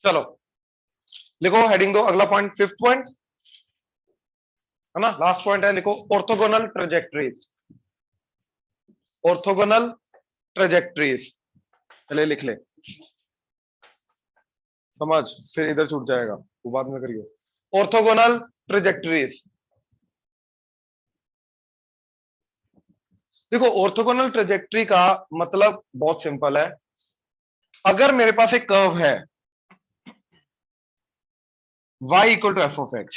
चलो लिखो, हेडिंग दो, अगला पॉइंट, फिफ्थ पॉइंट है ना, लास्ट पॉइंट है, लिखो ऑर्थोगोनल ट्रेजेक्टरीज। ऑर्थोगोनल ट्रेजेक्टरीज पहले लिख ले, समझ, फिर इधर छूट जाएगा, वो बाद में करिए। ऑर्थोगोनल ट्रेजेक्टरीज, देखो ऑर्थोगोनल ट्रेजेक्टरी का मतलब बहुत सिंपल है। अगर मेरे पास एक कर्व है y equal to f of x,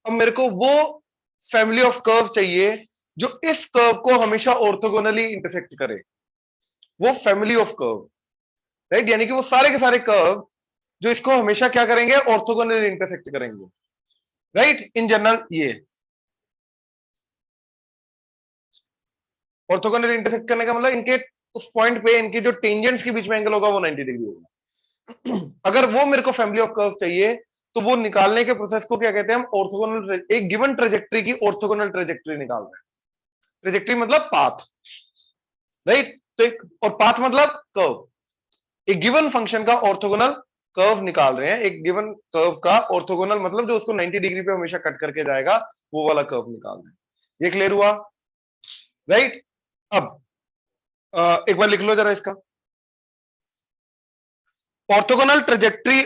अब मेरे को वो फैमिली ऑफ कर्व चाहिए जो इस कर्व को हमेशा ऑर्थोगोनली इंटरसेक्ट करे, वो फैमिली ऑफ कर्व, राइट, यानी कि वो सारे के सारे कर्व जो इसको हमेशा क्या करेंगे, ऑर्थोगोनली इंटरसेक्ट करेंगे, राइट। इन जनरल ये ऑर्थोगोनली इंटरसेक्ट करने का मतलब इनके उस पॉइंट पे इनके जो टेंजेंट्स के बीच में एंगल होगा वो 90 डिग्री होगा। अगर वो मेरे को फैमिली ऑफ कर्व चाहिए तो वो निकालने के प्रोसेस को क्या कहते हैं हम, ऑर्थोगोनल, एक गिवन ट्रेजेक्टरी की ऑर्थोगोनल ट्रेजेक्टरी निकाल रहे हैं। ट्रेजेक्टरी मतलब पाथ, राइट, तो एक और पाथ मतलब कर्व, एक गिवन फंक्शन का ऑर्थोगोनल कर्व निकाल रहे हैं, एक गिवन कर्व का ऑर्थोगोनल मतलब जो उसको 90 डिग्री पे हमेशा कट करके जाएगा, वो वाला कर्व निकाल रहे हैं। ये क्लियर हुआ, राइट। अब एक बार लिख लो जरा इसका, orthogonal trajectory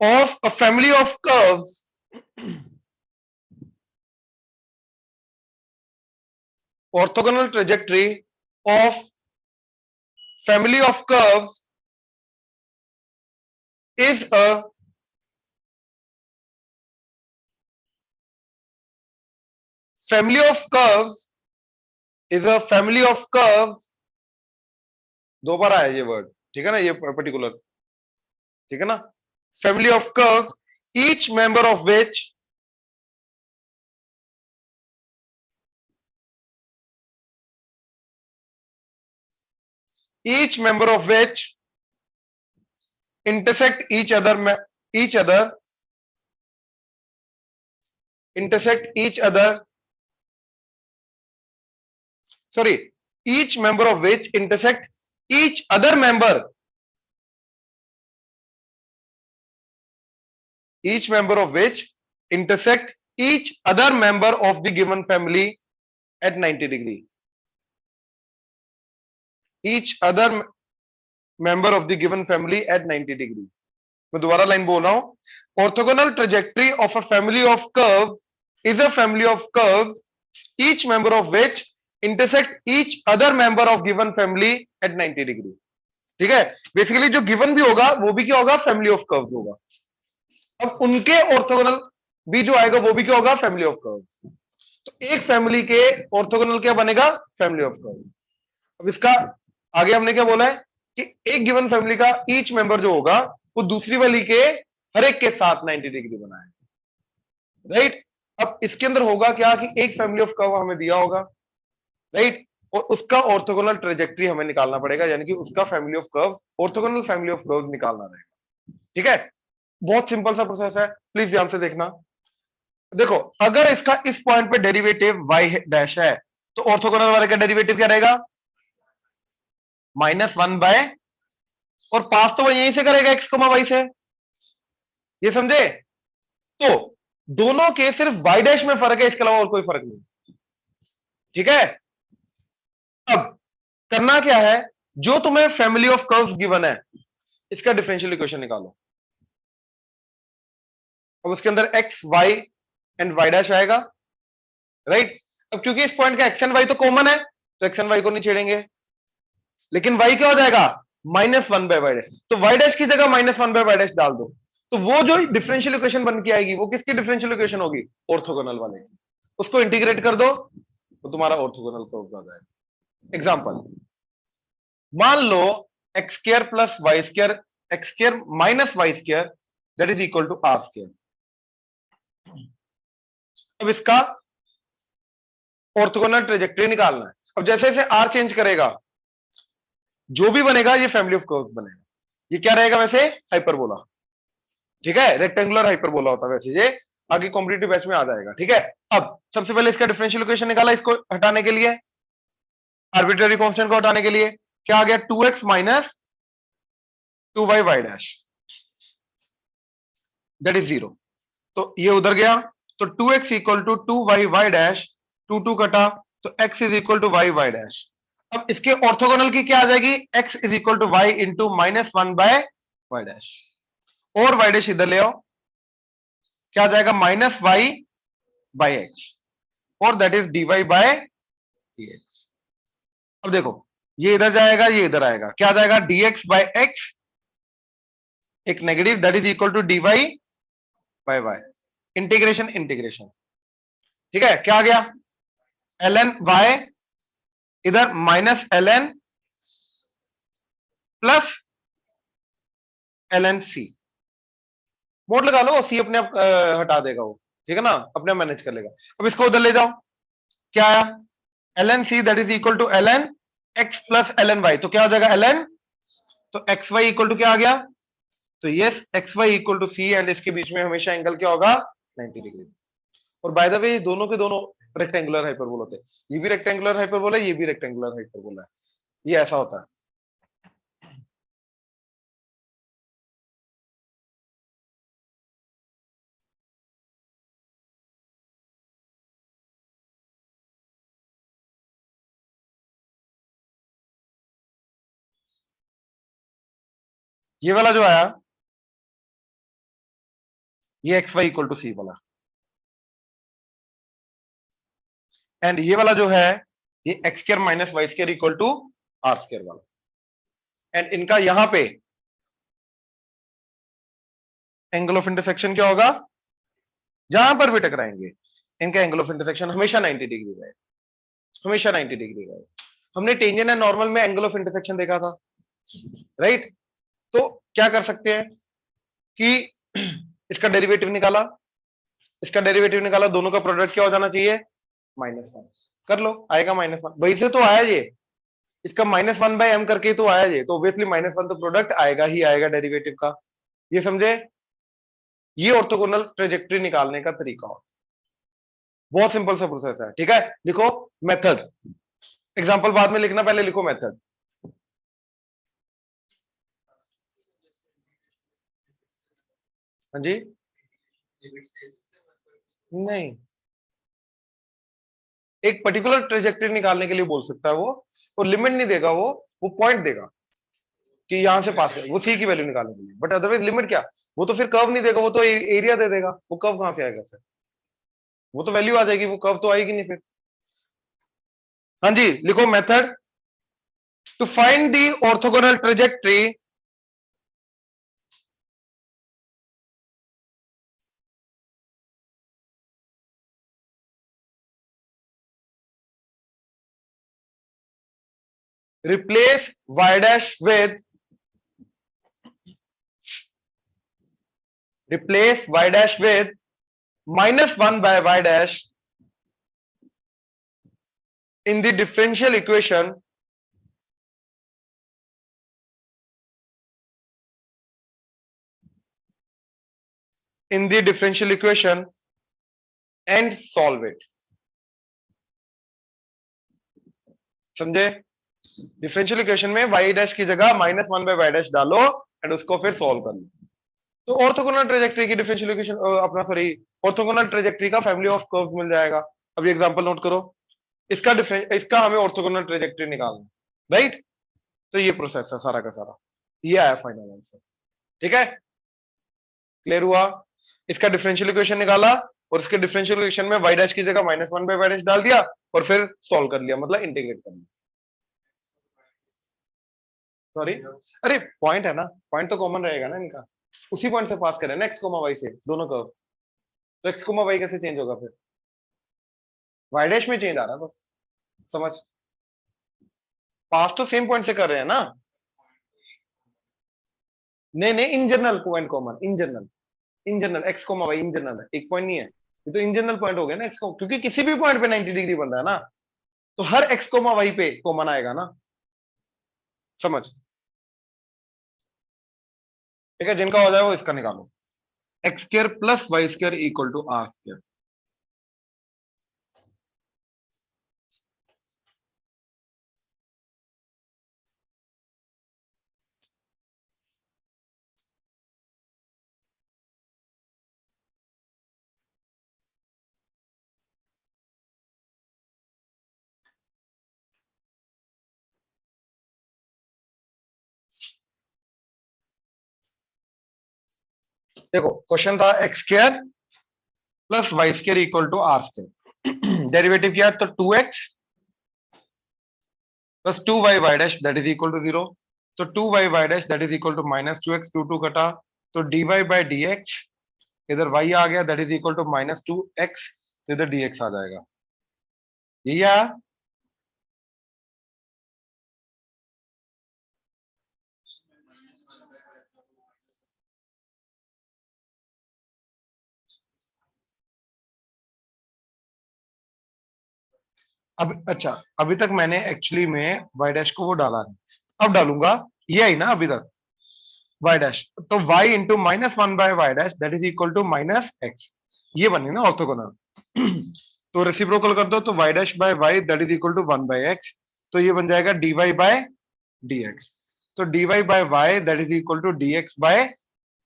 of a family of curves orthogonal trajectory of family of curves is a family of curves is a family of curves, दो बार आया ये वर्ड, ठीक है ना, ये पर्टिकुलर, ठीक है ना, family of curves each member of which intersect each other sorry, each member of which intersect each other member, each member of which intersect each other member of the given family at 90 degree, each other member of the given family at 90 degree. मैं दोबारा line बोल रहा हूं, orthogonal trajectory of a family of curves is a family of curves each member of which intersect each other member of given family at 90 degree, ठीक है। Basically जो given भी होगा वो भी क्या होगा, फैमिली ऑफ कर्व्स होगा। अब उनके ऑर्थोगोनल भी जो आएगा वो भी क्या होगा, फैमिली ऑफ कर्व्स। तो एक फैमिली के ऑर्थोगोनल क्या बनेगा, फैमिली ऑफ कर्व्स। अब इसका आगे हमने क्या बोला है कि एक गिवन फैमिली का ईच मेंबर जो होगा वो दूसरी वाली के हर एक के साथ 90 डिग्री बनाए, राइट। अब इसके अंदर होगा क्या कि एक फैमिली ऑफ कर्व हमें दिया होगा, राइट, और उसका ऑर्थोगोनल ट्रेजेक्टरी हमें निकालना पड़ेगा, यानी कि उसका family of curve, orthogonal family of curve निकालना रहेगा, ठीक है। बहुत सिंपल सा प्रोसेस है, प्लीज ध्यान से देखना। देखो अगर इसका इस पॉइंट पे डेरिवेटिव y डैश है तो ऑर्थोगोनल वाले का डेरिवेटिव क्या रहेगा, -1 बाय, और पास तो वो यहीं से करेगा x, y से, ये समझे। तो दोनों के सिर्फ y डैश में फर्क है, इसके अलावा और कोई फर्क नहीं, ठीक है। अब करना क्या है, जो तुम्हें फैमिली ऑफ कर्व्स गिवन है इसका डिफरेंशियल इक्वेशन निकालो। अब उसके अंदर x y and y dash आएगा, राइट। अब क्योंकि इस पॉइंट का x एंड y तो कॉमन है तो x एंड y को नहीं छेड़ेंगे, लेकिन y क्या हो जाएगा, -1 बाय y डैश, तो y डैश की जगह -1 बाय y डैश डाल दो, तो वो जो डिफरेंशियल इक्वेशन बन के आएगी वो किसकी डिफरेंशियल इक्वेशन होगी, ऑर्थोगोनल वाले की। उसको इंटीग्रेट कर दो तो तुम्हारा ऑर्थोगोनल कर्व आ जाएगा। एग्जांपल, मान लो x square plus y square, x square minus y square that is equal to r square. अब इसका ऑर्थोगोनल ट्रेजेक्टरी निकालना है। अब जैसे जैसे आर चेंज करेगा जो भी बनेगा ये फैमिली ऑफ कर्व्स बनेगा। ये क्या रहेगा वैसे, हाइपरबोला, ठीक है, रेक्टेंगुलर हाइपरबोला होता है वैसे, ये आगे कॉम्पिटिटिव बैच में आ जाएगा, ठीक है। अब सबसे पहले इसका डिफरेंशियल इक्वेशन निकाला इसको हटाने के लिए, आर्बिट्ररी कांस्टेंट को हटाने के लिए क्या आ गया 2x minus 2y y dash that is 0। तो ये उधर गया तो 2x equal to 2y y dash 2 कटा तो x is equal to y y dash. अब इसके ऑर्थोगोनल की क्या आ जाएगी x is equal to y into -1 by y dash और y डैश इधर ले आओ क्या आ जाएगा -y बाय x और that is dy by dx। अब देखो ये इधर जाएगा ये इधर आएगा क्या आ जाएगा dx बाय x एक negative that is equal to dy by y integration integration ठीक है क्या आ गया ln y इधर -ln plus ln c mod लगा लो c अपने आप हटा देगा वो ठीक है ना अपने आप मैनेज कर लेगा। अब इसको उधर ले जाओ क्या आया ln c that is equal to ln x plus ln y तो क्या हो जाएगा ln तो xy इक्वल टू क्या आ गया तो yes xy equal to c and इसके बीच में हमेशा एंगल क्या होगा 90 डिग्री। और बाय द वे दोनों के दोनों रेक्टेंगुलर हाइपरबोल होते हैं ये भी रेक्टेंगुलर हाइपरबोल है ये भी रेक्टेंगुलर हाइपरबोल है ये ऐसा होता है। ये वाला जो आया ये x y equal to c वाला एंड ये वाला जो है ये x square minus y square equal to r square वाला एंड इनका यहां पे एंगल ऑफ इंटरसेक्शन क्या होगा जहां पर भी टकराएंगे इनका एंगल ऑफ इंटरसेक्शन हमेशा 90 डिग्री रहे हमेशा 90 डिग्री रहे। हमने टेंजेंट एंड नॉर्मल में एंगल ऑफ इंटरसेक्शन देखा था राइट तो क्या कर सकते हैं कि इसका डेरिवेटिव निकाला इसका डेरिवेटिव निकाला दोनों का प्रोडक्ट क्या हो जाना चाहिए -1 कर लो आएगा -1 वही से तो आया ये इसका -1 बाय m करके तो आया ये तो ऑब्वियसली -1 तो प्रोडक्ट आएगा ही आएगा डेरिवेटिव का ये समझे ये ऑर्थोगोनल ट्रेजेक्टरी निकालने का तरीका हो बहुत सिंपल सा प्रोसेस है ठीक है लिखो मेथड एग्जांपल बाद में लिखना पहले लिखो मेथड। हाँ जी नहीं एक पर्टिकुलर ट्रेजेक्टरी निकालने के लिए बोल सकता है वो लिमिट नहीं देगा वो पॉइंट देगा कि यहां से पास कर वो सी की वैल्यू निकालने के लिए बट अदरवाइज लिमिट क्या वो तो फिर कर्व नहीं देगा वो तो एरिया दे देगा वो कर्व कहां से आएगा फिर वो तो वैल्यू आ जाएगी वो कर्व तो आएगी नहीं फिर। हाँ जी लिखो method to find the orthogonal trajectory replace y dash with -1 by y dash in the differential equation and solve it। समझे डिफरेंशियल इक्वेशन में y डैश की जगह -1 by y डैश डालो एंड उसको फिर सॉल्व कर लो तो ऑर्थोगोनल ट्रेजेक्टरी की डिफरेंशियल इक्वेशन अपना सॉरी ऑर्थोगोनल ट्रेजेक्टरी का फैमिली ऑफ कर्व्स मिल जाएगा। अब ये एग्जांपल नोट करो इसका हमें ऑर्थोगोनल ट्रेजेक्टरी निकालना राइट तो ये प्रोसेस है सारा का सारा ये आया फाइनल आंसर ठीक है क्लियर हुआ इसका डिफरेंशियल इक्वेशन निकाला और इसके डिफरेंशियल इक्वेशन में y डैश की जगह -1 by y डैश डाल दिया और फिर सॉल्व कर लिया मतलब इंटीग्रेट कर लिया। सॉरी अरे पॉइंट है ना पॉइंट तो कॉमन रहेगा ना इनका उसी पॉइंट से पास करें ना x, y से दोनों कर्व तो x, y कैसे चेंज होगा फिर y डैश में चेंज आ रहा है बस समझ पास तो सेम पॉइंट से कर रहे हैं ना नहीं नहीं in general point common in general x, y in general एक पॉइंट नहीं है ये तो इन जनरल पॉइंट हो गया ना x को क्योंकि किसी भी पॉइंट पे 90 डिग्री बन रहा है ना तो हर x, y पे कॉमन आएगा ना समझ ठीक है जिनका हो जाए वो इसका निकालो x square plus y square equal to r square देखो क्वेश्चन था x square plus y square equal to r square, derivative किया तो 2x plus 2y dash that is equal to 0, तो 2y dash that is equal to minus 2x, 2 कटा, तो dy by dx, इधर y आ गया that is equal to minus 2x, इधर dx आ जाएगा, यही आया। अब अच्छा, अभी तक मैंने एक्चुअली में y डैश को वो डाला है, अब डालूंगा, ये आई ना अभी तक y डैश, तो y into minus 1 by y dash that is equal to minus x, ये बने ना ऑर्थोगोनल। तो रेसिप्रोकल कर दो तो y dash by y that is equal to 1 by x, तो ये बन जाएगा dy बाय dx, तो dy by y that is equal to dx by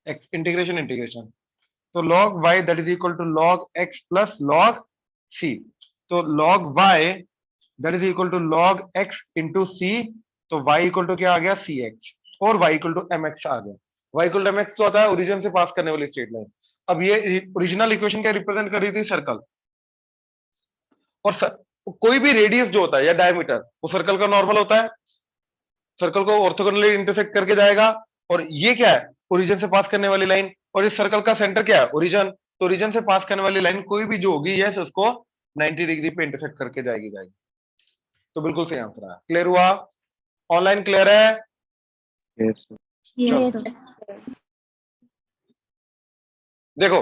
x, integration integration, तो log y that is equal to log x plus log c, तो log y that is equal to log x into c, तो y equal to क्या आ गया cx, और y equal to mx आ गया। y equal to mx तो आता है ओरिजिन से पास करने वाली स्ट्रेट लाइन। अब ये ओरिजिनल इक्वेशन क्या रिप्रेजेंट कर रही थी, सर्कल, और कोई भी रेडियस जो होता है या डायमीटर वो सर्कल का नॉर्मल होता है, सर्कल को ऑर्थोगोनली इंटरसेक्ट करके जाएगा, और ये क्या है, ओरिजिन से पास करने वाली लाइन, और इस सर्कल का सेंटर क्या है, ओरिजिन, तो ओरिजिन से पास करने वाली लाइन कोई भी जो होगी यस उसको 90 डिग्री पे इंटरसेक्ट करके जाएगी जाएगी, तो बिल्कुल सही आंसर है। क्लियर हुआ, ऑनलाइन क्लियर है? यस चलो यस देखो,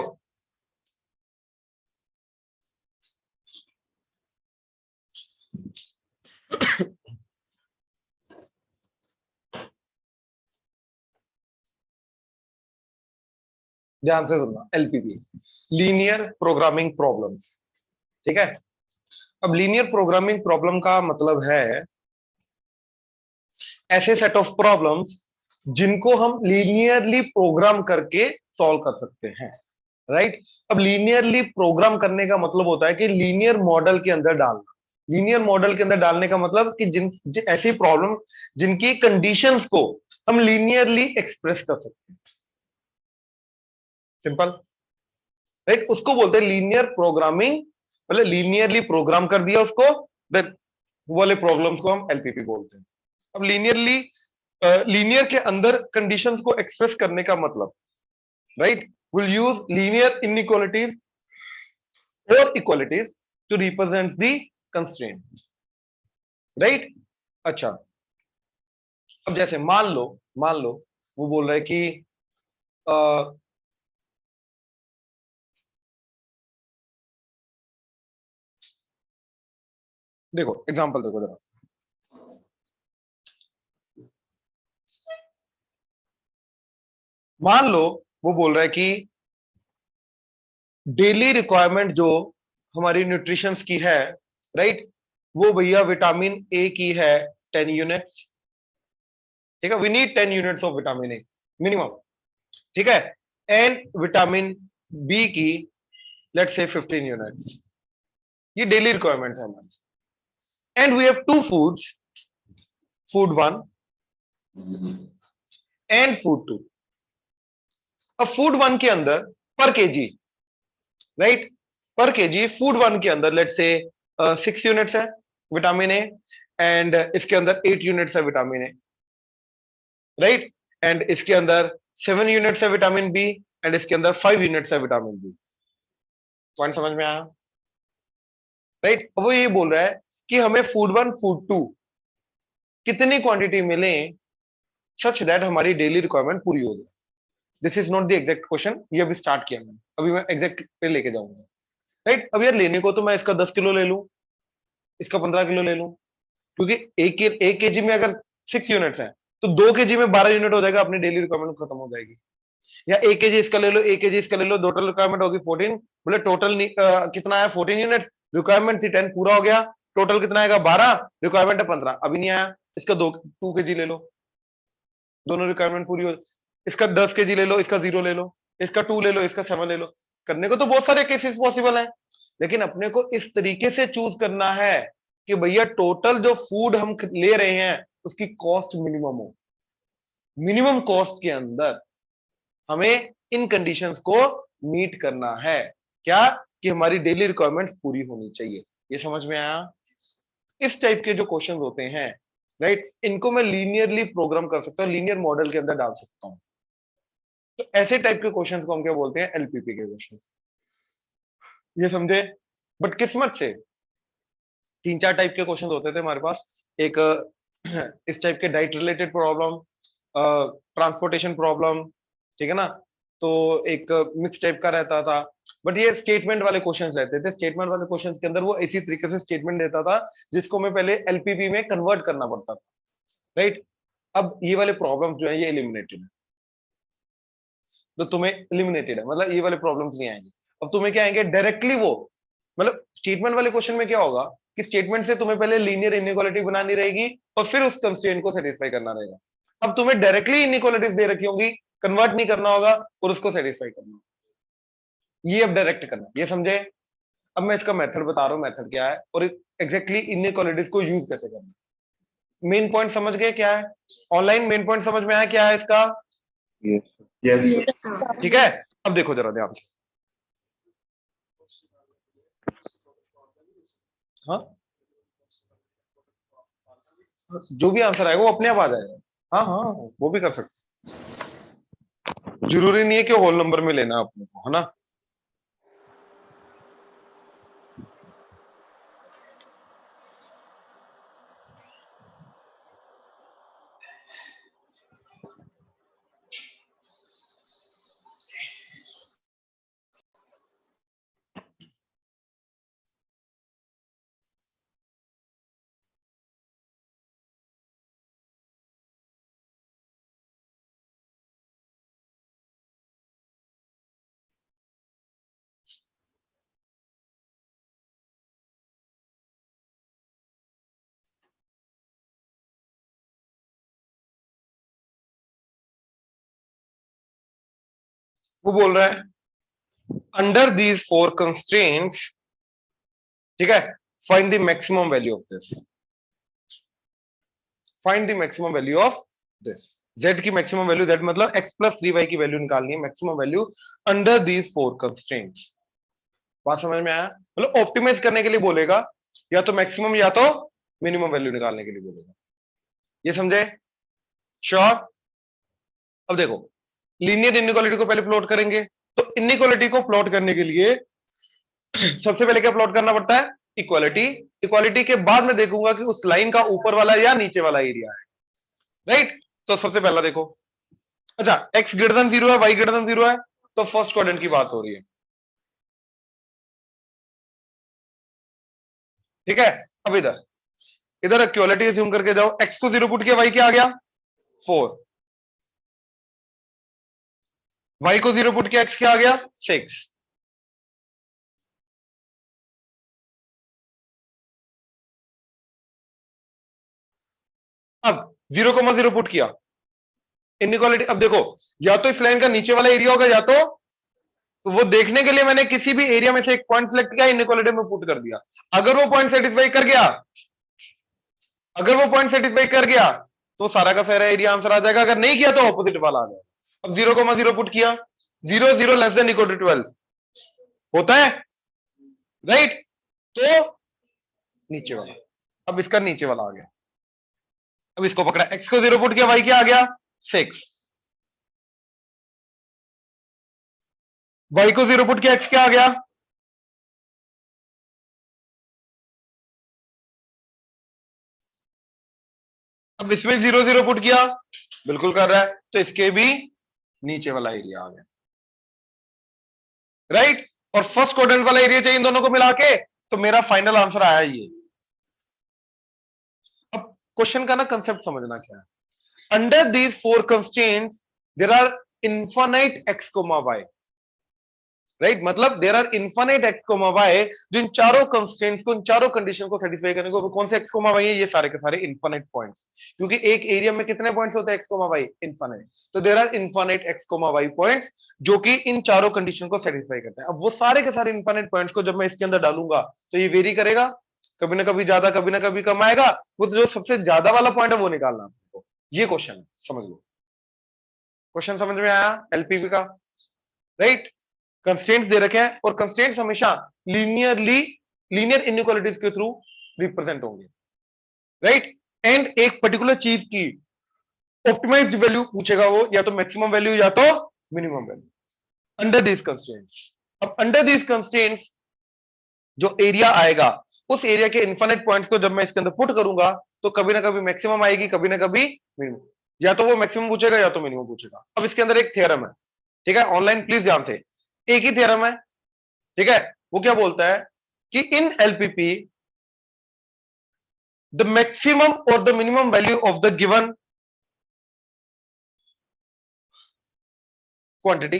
ध्यान से सुनना, एलपीपी, लीनियर प्रोग्रामिंग प्रॉब्लम्स, ठीक है। अब लीनियर प्रोग्रामिंग प्रॉब्लम का मतलब है ऐसे सेट ऑफ प्रॉब्लम्स जिनको हम लीनियरली प्रोग्राम करके सॉल्व कर सकते हैं, राइट। अब लीनियरली प्रोग्राम करने का मतलब होता है कि लीनियर मॉडल के अंदर डालना, लीनियर मॉडल के अंदर डालने का मतलब कि ऐसी प्रॉब्लम जिनकी कंडीशंस को हम लीनियरली एक्सप्रेस कर सकते हैं, सिंपल, राइट, उसको बोलते हैं लीनियर प्रोग्रामिंग, मतलब लीनियरली प्रोग्राम कर दिया उसको, देन वो वाले प्रॉब्लम्स को हम एलपीपी बोलते हैं। अब लीनियरली, लीनियर के अंदर कंडीशंस को एक्सप्रेस करने का मतलब, right, will use linear inequalities और equalities to represent the constraint, right. अच्छा, अब जैसे मान लो वो बोल रहा है कि देखो एग्जांपल देखो जरा, मान लो वो बोल रहा है कि डेली रिक्वायरमेंट जो हमारी न्यूट्रिशंस की है, राइट, वो भैया विटामिन ए की है 10 यूनिट्स, ठीक है, we need 10 units of vitamin A minimum, ठीक है, एंड विटामिन बी की लेट्स से 15 यूनिट्स, ये डेली रिक्वायरमेंट है हमारी, and we have two foods, food 1 and food 2। अब फूड 1 के अंदर per kg, right, per kg food 1 के अंदर लेट्स से 6 यूनिट्स है विटामिन ए, एंड इसके अंदर 8 यूनिट्स है विटामिन ए, राइट, एंड इसके अंदर 7 यूनिट्स है विटामिन बी, एंड इसके अंदर 5 यूनिट्स है विटामिन बी। पॉइंट समझ में आया, राइट। वो ये बोल रहा है कि हमें फूड 1 फूड 2 कितनी क्वांटिटी मिले सच दैट हमारी डेली रिक्वायरमेंट पूरी हो जाए। This is not the exact question, ये अभी स्टार्ट किया मैंने, अभी मैं एग्जैक्ट पे लेके जाऊंगा, राइट। अब यार लेने को तो मैं इसका 10 किलो ले लूं, इसका 15 किलो ले लूं, क्योंकि एक केजी में अगर 6 यूनिट्स हैं तो 2 केजी में 12 यूनिट हो जाएगा, अपनी डेली रिक्वायरमेंट खत्म हो जाएगी। या 1 केजी इसका ले लो, 1 केजी इसका ले लो, टोटल रिक्वायरमेंट होगी 14, बोले टोटल कितना आया 14 यूनिट, रिक्वायरमेंट थी 10, पूरा हो गया, टोटल कितना आएगा 12, रिक्वायरमेंट है 15, अभी नहीं आया, इसका 2 केजी ले लो, दोनों रिक्वायरमेंट पूरी हो, इसका 10 केजी ले लो, इसका 0 ले लो, इसका 2 ले लो, इसका 7 ले लो, करने को तो बहुत सारे केसेस पॉसिबल है, लेकिन अपने को इस तरीके से चूज करना है कि भैया टोटल जो फूड हम ले रहे हैं उसकी कॉस्ट मिनिमम हो, मिनिमम कॉस्ट के अंदर हमें इन कंडीशंस को मीट करना है। क्या? कि हमारी डेली रिक्वायरमेंट्स पूरी होनी चाहिए। ये समझ में आया? इस टाइप के जो क्वेश्चंस होते हैं, राइट, इनको मैं लीनियरली प्रोग्राम कर सकता हूं, लीनियर मॉडल के अंदर डाल सकता हूं। तो ऐसे टाइप के क्वेश्चंस को हम क्या बोलते हैं? एलपीपी के क्वेश्चंस। ये समझे? बट किस्मत से तीन चार टाइप के क्वेश्चंस होते थे हमारे पास। एक इस टाइप के diet related problem, transportation problem, ठीक है ना, तो एक मिक्स टाइप का रहता था। बट ये स्टेटमेंट वाले क्वेश्चंस रहते थे। स्टेटमेंट वाले क्वेश्चंस के अंदर वो इसी तरीके से स्टेटमेंट देता था जिसको मैं पहले एलपीपी में कन्वर्ट करना पड़ता था, राइट। अब ये वाले प्रॉब्लम्स जो है ये एलिमिनेटेड है, तो तुम्हें एलिमिनेटेड है, मतलब ये वाले प्रॉब्लम्स नहीं आएंगे। अब तुम्हें क्या आएंगे? डायरेक्टली वो, मतलब स्टेटमेंट वाले क्वेश्चन में क्या होगा कि स्टेटमेंट से तुम्हें पहले लीनियर इनइक्वालिटी बनानी रहेगी और फिर उस कंस्ट्रेंट को सेटिस्फाई करना रहेगा। अब तुम्हें डायरेक्टली इनइक्वालिटीज दे रखी होंगी, कन्वर्ट नहीं करना होगा और उसको सेटिस्फाई करना, ये अब डायरेक्ट करना। ये समझे? अब मैं इसका मेथड बता रहा हूं, मेथड क्या है और एग्जैक्टली इनइक्वालिटीज को यूज कैसे करना। मेन पॉइंट समझ गए क्या है? ऑनलाइन मेन पॉइंट समझ में आया क्या है इसका? यस यस ठीक है। अब देखो जरा ध्यान से, हाँ, जो भी आंसर आएगा वो अपने आप आ जाएगा। हाँ हाँ, वो भी कर सकते, जरूरी नहीं है कि होल नंबर में लेना अपने को, है ना। वो बोल रहा है अंडर दीज फोर कंस्ट्रेंट्स, ठीक है, find the maximum value of this, find the maximum value of this. z की मैक्सिमम वैल्यू, z मतलब x प्लस 3y की वैल्यू निकालनी है, maximum value under these four constraints. बात समझ में आया? मतलब ऑप्टिमाइज करने के लिए बोलेगा, या तो मैक्सिमम या तो मिनिमम वैल्यू निकालने के लिए बोलेगा। ये समझे? श्योर? अब देखो, लीनियर इनइक्वालिटी को पहले प्लॉट करेंगे, तो इनइक्वालिटी को प्लॉट करने के लिए सबसे पहले क्या प्लॉट करना पड़ता है? इक्वालिटी। इक्वालिटी के बाद मैं देखूंगा कि उस लाइन का ऊपर वाला या नीचे वाला एरिया है, राइट। तो सबसे पहला देखो, अच्छा x ग्रेटर देन 0 है, y ग्रेटर देन 0 है, तो फर्स्ट क्वाड्रेंट की बात हो रही है, ठीक है। अब इधर इधर इक्वालिटी अज्यूम करके जाओ, x को 0 पुट किया, y क्या आ गया? 4। y को 0 पुट किया, x क्या आ गया? 6। अब 0,0 पुट किया, इनइक्वालिटी। अब देखो, या तो इस लाइन का नीचे वाला एरिया होगा, या तो वो देखने के लिए मैंने किसी भी एरिया में से एक पॉइंट सेलेक्ट किया, इनइक्वालिटी में पुट कर दिया। अगर वो पॉइंट सेटिस्फाई कर गया, अगर वो पॉइंट सेटिस्फाई कर गया तो सारा का सारा एरिया आंसर आ जाएगा, अगर नहीं किया तो ऑपोजिट वाला आ जाएगा। अब 0,0 पुट किया, 0 लेस देन इक्वल टू 12 होता है, राइट। तो नीचे वाला, अब इसका नीचे वाला आ गया। अब इसको पकड़ा, x को 0 पुट किया, y क्या आ गया? 6। y को 0 पुट किया, x क्या आ गया? अब इसमें 0,0 पुट किया, बिल्कुल कर रहा है, तो इसके भी नीचे वाला एरिया आ गया, राइट। और फर्स्ट क्वाड्रेंट वाला एरिया चाहिए इन दोनों को मिला के, तो मेरा फाइनल आंसर आया ये। अब क्वेश्चन का ना कंसेप्ट समझना क्या है। Under these four constraints there are infinite x, y, राइट। मतलब there are infinite x, y, जो इन चारों कंस्ट्रेंट्स को, इन चारों कंडीशन को सेटिस्फाई करने को, कौन से x, y है? ये सारे के सारे इनफाइनाइट पॉइंट्स, क्योंकि एक एरिया में कितने पॉइंट्स होते हैं x, y? इनफाइनाइट। तो there are infinite x, y points जो कि इन चारों कंडीशन को सेटिस्फाई करते हैं। अब वो सारे के सारे इनफाइनाइट पॉइंट्स को जब मैं इसके अंदर डालूंगा तो ये वेरी करेगा, कभी ना कभी ज्यादा, कभी ना कभी कम आएगा। वो जो सबसे ज्यादा वाला पॉइंट है वो निकालना आपको। ये क्वेश्चन है, समझ लो। क्वेश्चन समझ में आया एलपीवी का? राइट। कंस्ट्रेंट्स दे रखे हैं और कंस्ट्रेंट्स हमेशा लीनियर इनइक्वालिटीज के थ्रू रिप्रेजेंट होंगे, राइट। एंड एक पर्टिकुलर चीज की ऑप्टिमाइज्ड वैल्यू पूछेगा वो, या तो मैक्सिमम वैल्यू या तो minimum value under these constraints. अब अंडर दीज कंस्ट्रेंट्स जो एरिया आएगा, उस एरिया के इन्फिनिट पॉइंट्स को जब मैं इसके अंदर पुट करूंगा तो कभी ना कभी मैक्सिमम आएगी, कभी ना कभी मिनिमम। या तो वो मैक्सिमम पूछेगा या तो मिनिमम पूछेगा। अब इसके अंदर एक थ्योरम है, ठीक है, ऑनलाइन प्लीज ध्यान से, एक ही थ्योरम है, ठीक है। वो क्या बोलता है कि इन एलपीपी द मैक्सिमम और the minimum value of the given quantity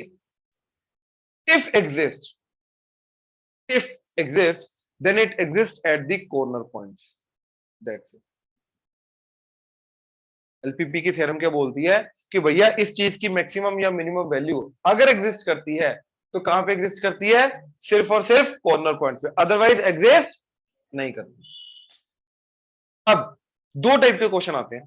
if exists then it exists at the corner points, that's it। LPP की थ्योरम क्या बोलती है कि भैया इस चीज की मैक्सिमम या मिनिमम वैल्यू अगर एग्जिस्ट करती है तो कहां पे एग्जिस्ट करती है, सिर्फ और सिर्फ कॉर्नर पॉइंट पे, अदरवाइज एग्जिस्ट नहीं करती। अब दो टाइप के क्वेश्चन आते हैं,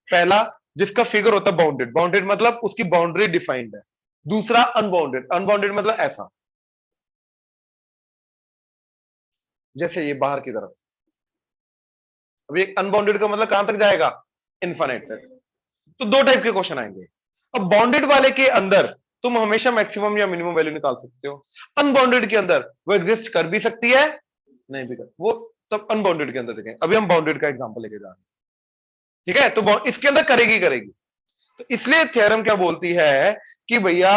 पहला जिसका फिगर होता है बाउंडेड, बाउंडेड मतलब उसकी बाउंड्री डिफाइंड है। दूसरा अनबाउंडेड, अनबाउंडेड मतलब ऐसा, जैसे ये बाहर की तरफ। अब ये अनबाउंडेड का मतलब कहां तक जाएगा, इनफाइनाइट तक। तो दो टाइप के क्वेश्चन आएंगे। अब बाउंडेड वाले के अंदर तुम हमेशा मैक्सिमम या मिनिमम वैल्यू निकाल सकते हो, अनबाउंडेड के अंदर वो एग्जिस्ट कर भी सकती है, नहीं भी कर, वो तब अनबाउंडेड के अंदर देखेंगे। अभी हम बाउंडेड का एग्जांपल लेके जा रहे हैं, ठीक है। तो इसके अंदर करेगी करेगी, तो इसलिए थ्योरम क्या बोलती है कि भैया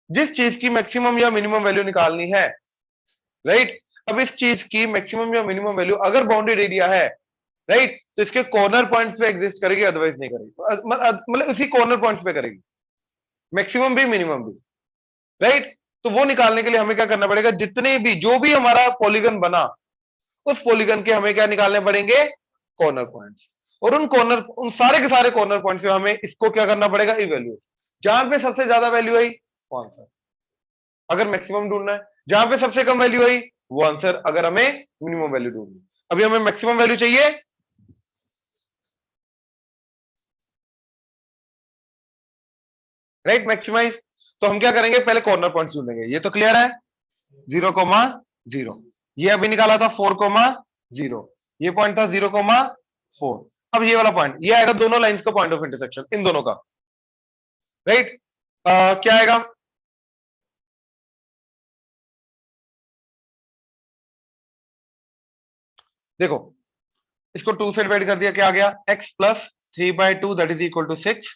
जिस चीज की मैक्सिमम या मिनिमम वैल्यू निकालनी है, राइट, अब इस चीज की मैक्सिमम या मिनिमम वैल्यू अगर बाउंडेड एरिया है, राइट, तो इसके कॉर्नर पॉइंट्स पे एग्जिस्ट करेगी, अदरवाइज नहीं करेगी। मतलब इसी कॉर्नर पॉइंट्स पे करेगी, मैक्सिमम भी मिनिमम भी, राइट। तो वो निकालने के लिए हमें क्या करना पड़ेगा, जितने भी जो भी हमारा पॉलीगन बना, उस पॉलीगन के हमें क्या निकालने पड़ेंगे, कॉर्नर पॉइंट्स। और उन सारे के सारे कॉर्नर पॉइंट्स पे हमें इसको क्या करना पड़ेगा, इवैल्यूएट। जहां पे सबसे ज्यादा वैल्यू आई वो आंसर, अगर मैक्सिमम ढूंढना है। जहां पे सबसे कम वैल्यू आई वो आंसर, अगर हमें मिनिमम वैल्यू ढूंढनी। अभी हमें मैक्सिमम वैल्यू चाहिए, राइट, मैक्सिमाइज। तो हम क्या करेंगे, पहले कॉर्नर पॉइंट्स ढूंढेंगे। ये तो क्लियर है, 0,0। ये अभी निकाला था 4,0, ये पॉइंट था 0,4। अब ये वाला पॉइंट, ये आएगा दोनों लाइंस का पॉइंट ऑफ इंटरसेक्शन, इन दोनों का, राइट। क्या आएगा, देखो इसको 2 से डिवाइड कर दिया, क्या आ गया, x plus 3/2 that is equal to 6,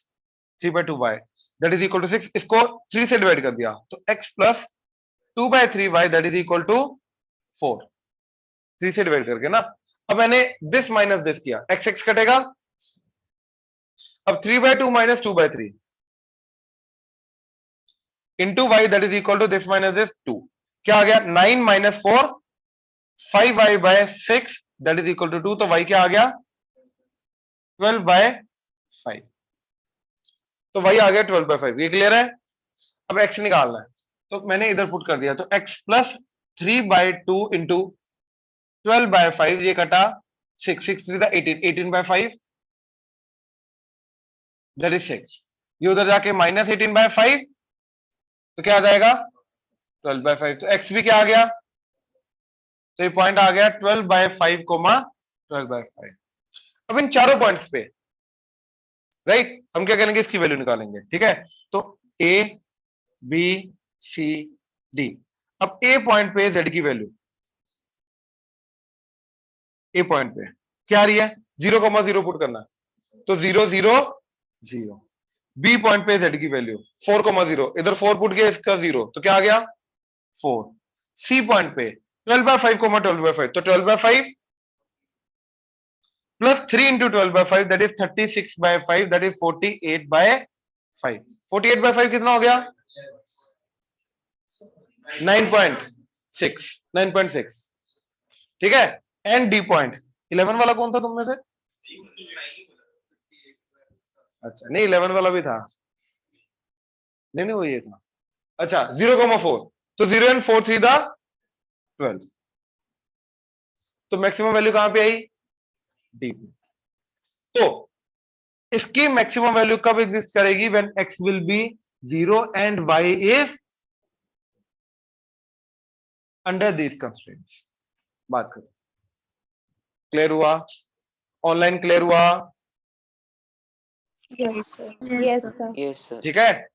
3/2y that is equal to 6। इसको 3 से डिवाइड कर दिया तो x plus 2/3y that is equal to 4, 3 से डिवाइड करके ना। अब मैंने दिस माइनस दिस किया, x x कटेगा। अब 3/2 minus 2/3 into y that is equal to this minus this 2, क्या आ गया, 9 minus 4 5y/6 that is equal to 2। तो y क्या आ गया, 12/5। तो y आ गया 12/5, ये क्लियर है। अब x निकालना है, तो मैंने इधर पुट कर दिया, तो x प्लस 3/2 इंटू 12/5, ये कटा 6, 6 3 18, 18/5 दैट इज 6। ये उधर जाके माइनस 18/5, तो क्या आ जाएगा 12/5। तो x भी क्या आ गया, तो ये पॉइंट आ गया 12/5, 12/5। अब इन चारों पॉइंट्स पे, राइट, हम क्या करेंगे, इसकी वैल्यू निकालेंगे, ठीक है। तो a b c d। अब a पॉइंट पे z की वैल्यू, a पॉइंट पे क्या आ रही है, 0,0 पुट करना है, तो 0 0 0। b पॉइंट पे z की वैल्यू 4,0, इधर 4 पुट किया, इसका 0, तो क्या आ गया 4। c पॉइंट पे 12/5, 12/5, तो 12/5 plus 3 into 12/5 that is 36/5 that is 48/5। 48/5 कितना हो गया, 9.6, 9.6, ठीक है। एंड डी पॉइंट 11 वाला कौन था तुम में से, अच्छा नहीं 11 वाला भी था, नहीं नहीं वो ये था, अच्छा 0,4। तो 0 एंड 4 3 दा 12, तो मैक्सिमम वैल्यू कहां पे आई, डी पे। तो इसकी मैक्सिमम वैल्यू कब एग्जिस्ट करेगी, when x will be 0 and y is under these constraints बात करें। क्लियर हुआ? ऑनलाइन क्लियर हुआ? Yes, sir. Yes, sir. Yes, sir. ठीक है,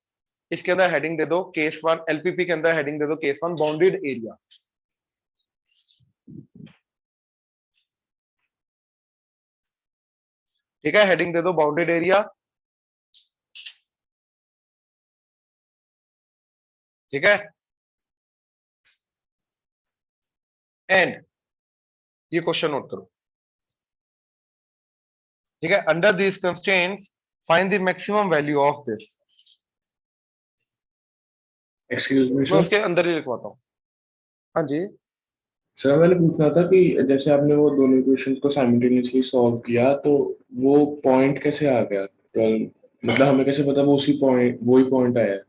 इसके अंदर हेडिंग दे दो केस 1, एलपीपी के अंदर हेडिंग दे दो केस 1 बाउंडेड एरिया। ठीक है, हेडिंग दे दो बाउंडेड एरिया। ठीक है, एंड ये क्वेश्चन नोट करो। ठीक है, under these constraints find the maximum value of this. Excuse me मैं सर। उसके अंदर ही लिखवाता हूँ। हाँ जी, सर मैंने पूछना था कि जैसे आपने वो दोनों इक्वेशंस को साइमल्टेनियसली सॉल्व किया तो वो पॉइंट कैसे आ गया 12, मतलब हमें कैसे पता वो उसी पॉइंट वही पॉइंट आया है?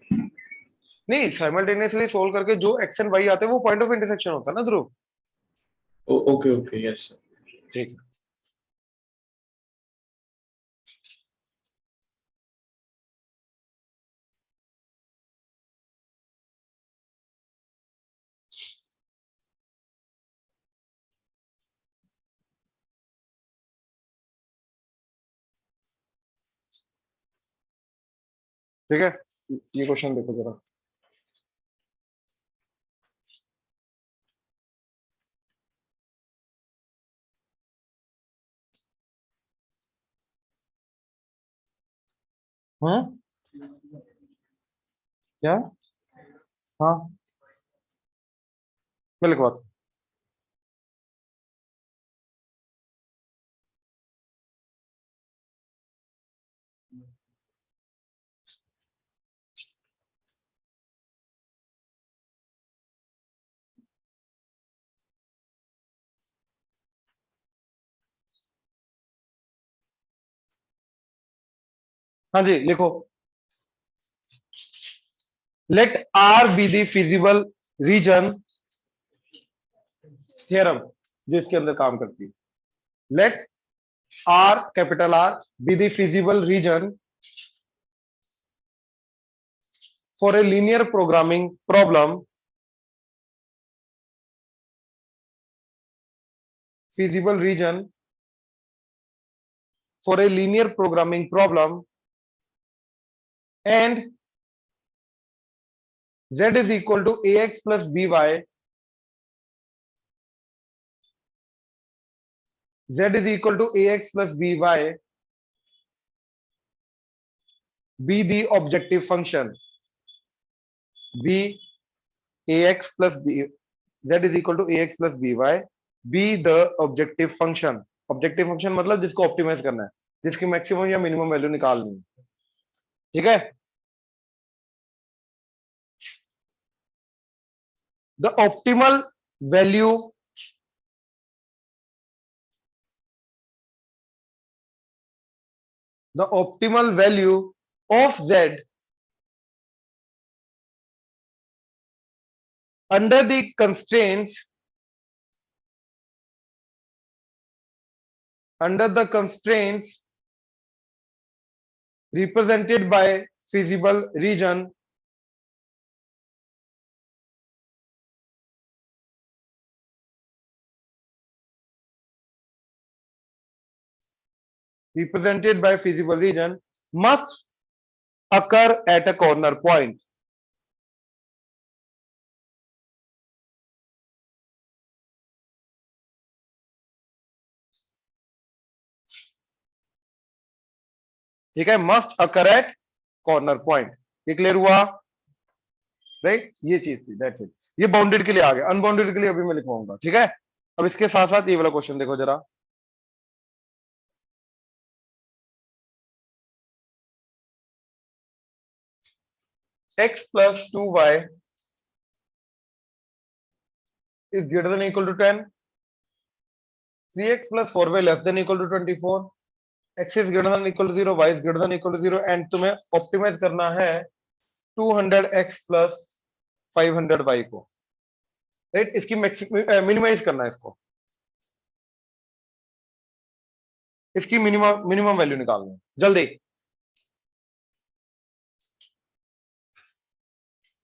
नहीं, साइमल्टेनियसली सोल्व करके जो एक्स एंड वाई आते हैं वो पॉइंट ऑफ इंटरसेक्शन होता है ना Dhruv. Okay okay yes sir. ठीक, ठीक है, ये क्वेश्चन देखो जरा। हाँ क्या? हाँ, मैं लिखवाता हूँ। हाँ जी, लिखो। Let R be the feasible region, theorem जिसके अंदर काम करती है। Let R capital R be the feasible region for a linear programming problem, feasible region for a linear programming problem, and z is equal to ax plus by, z is equal to ax plus by, be the objective function, be ax plus b, z is equal to ax plus by, be the objective function। Objective function मतलब जिसको optimise करना है, जिसकी maximum या minimum value निकालनी है। ठीक है, the optimal value of z under the constraints represented by feasible region must occur at a corner point। ठीक है, must occur at corner point. ये क्लियर हुआ? राइट, ये चीज थी, दैट्स इट। ये बाउंडेड के लिए आ गया, अनबाउंडेड के लिए अभी मैं लिखवाऊंगा। ठीक है, अब इसके साथ साथ ये वाला क्वेश्चन देखो जरा। x plus 2y is greater than or equal to 10, 3x plus 4y less than or equal to 24, x is greater than or equal to 0, y is greater than or equal to 0, and तुम्हें optimise करना है 200x plus 500y को। Right, इसकी minimise करना है इसको, इसकी minimum value निकालनी है जल्दी।